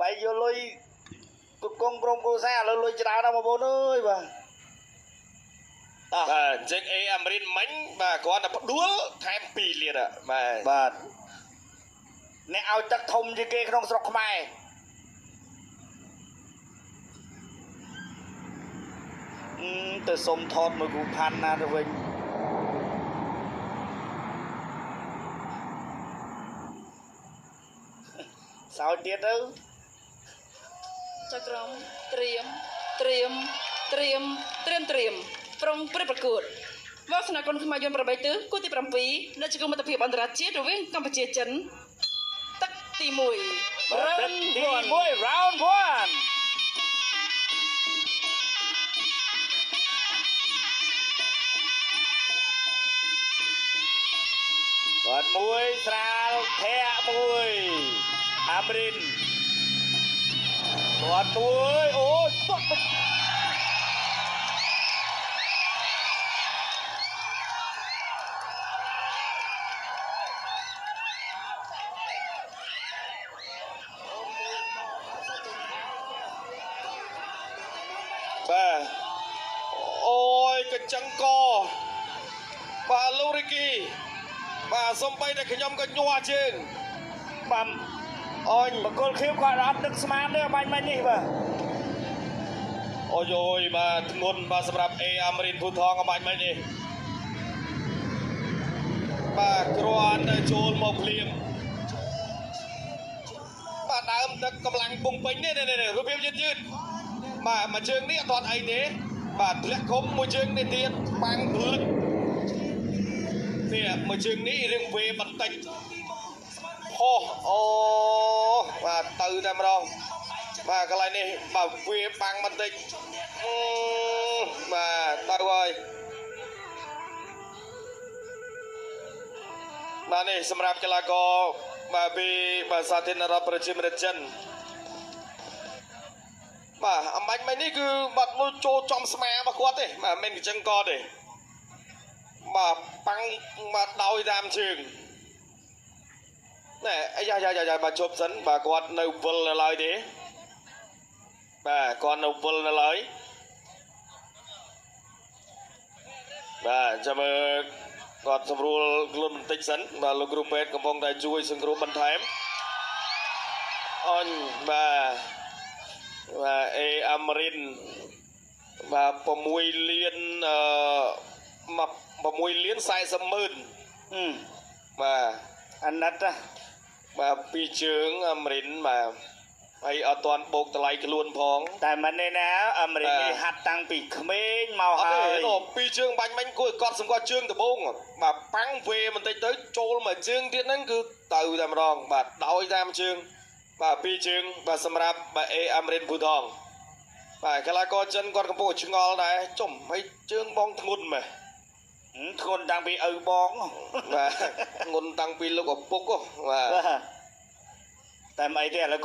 phải vô lôi con cô xa lôi chào đâu mà bố ơi bà Jake A Amarin mánh bà có là đuối thêm pì liệt ạ bà nè ao chắc thông chứ kia không sọc mày từ sông thọt mà cũng phan na rồi mình sao tiết đâu choក្រុមត្រៀមប្រុងព្រឹកប្រកួតវាសនាគុណខ្មែរយន្ត8ទិសគូទី7នៅជង្គង់មិត្តភាពអន្តរជាតិរវាងកម្ពុជាចិនទឹកទី1 round 1 round 1គាត់មួយស្រាលធាក់មួយអាមរិនគាត់មួយអូទុកបាទអូយកញ្ចឹងកបាទលោករីគីបាទសំបីតែខ្ញុំក៏ញ័រជើងបំអូនបកគលខៀវគាត់អត់នឹកស្មានទេបាញ់នេះបាទអូយអូយបាទធ្ងន់បាទសម្រាប់អេអាមរិនភូថងបាញ់មិញនេះបាទគ្រាន់តែចូលមកភ្លាមបាទដើមទឹកកម្លាំងពុងពេញនេះរូបភាពយឺតបាទមួយជើងនេះអត់ទាន់អីទេបាទធ្លាក់គុំមួយជើងនេះទៀតបាំងភ្លឹកនេះមួយជើងនេះរឿងវេបន្តិចអូបាទទៅតែម្ដងបាទកន្លែងនេះបាទវាបាំងបន្តិចបាទទៅហើយបាទនេះសម្រាប់កីឡាករបាទពីបាទសាធារណរដ្ឋប្រជាមានិតចិនបាទអំបញ្ញមិញនេះគឺបាត់លុយចូលចំស្មារបស់គាត់ទេបាទមិនមែនកញ្ចឹងកទេបាទប៉ាំងបាទដោយតាមជើងណែអាយ៉ាបាទជប់សិនបាទគាត់នៅវិលនៅឡើយទេបាទគាត់នៅវិលនៅឡើយបាទចាំមើលគាត់ស្រួលខ្លួនបន្តិចសិនបាទលោកគ្រូពេទ្យកំពុងតែជួយសង្គ្រោះបន្ថែមអញបាទអេអាមរិនបាទ6លាន6លាន40ម៉ឺនបាទអាណិតបាទពីជើងអាមរិនបាទហើយអត់ទាន់បោកតម្លៃខ្លួនផងតែមិននេះណាអាមរិននេះហាត់តាំងពីក្មេងមកហើយពីជើងបាញ់មិញគួរឲ្យគាត់សម្គាល់ជើងដំបូងបាទប៉ាំងវេបន្តិចទៅចូលមកជើងទៀតហ្នឹងគឺទៅតែម្ដងបាទដោយតាមជើងបាទពីជើងបាទសម្រាប់បាទអេអាមរិនភូថងបាទកីឡាករចិនគាត់កំពុងឆ្ងល់ដែរចំហើយជើងបងធ្ងន់ម៉េះធ្ងន់តាំងពីឪបងបាទធ្ងន់តាំងពីលោកឪពុកបាទតែមិនអីទេឥឡូវ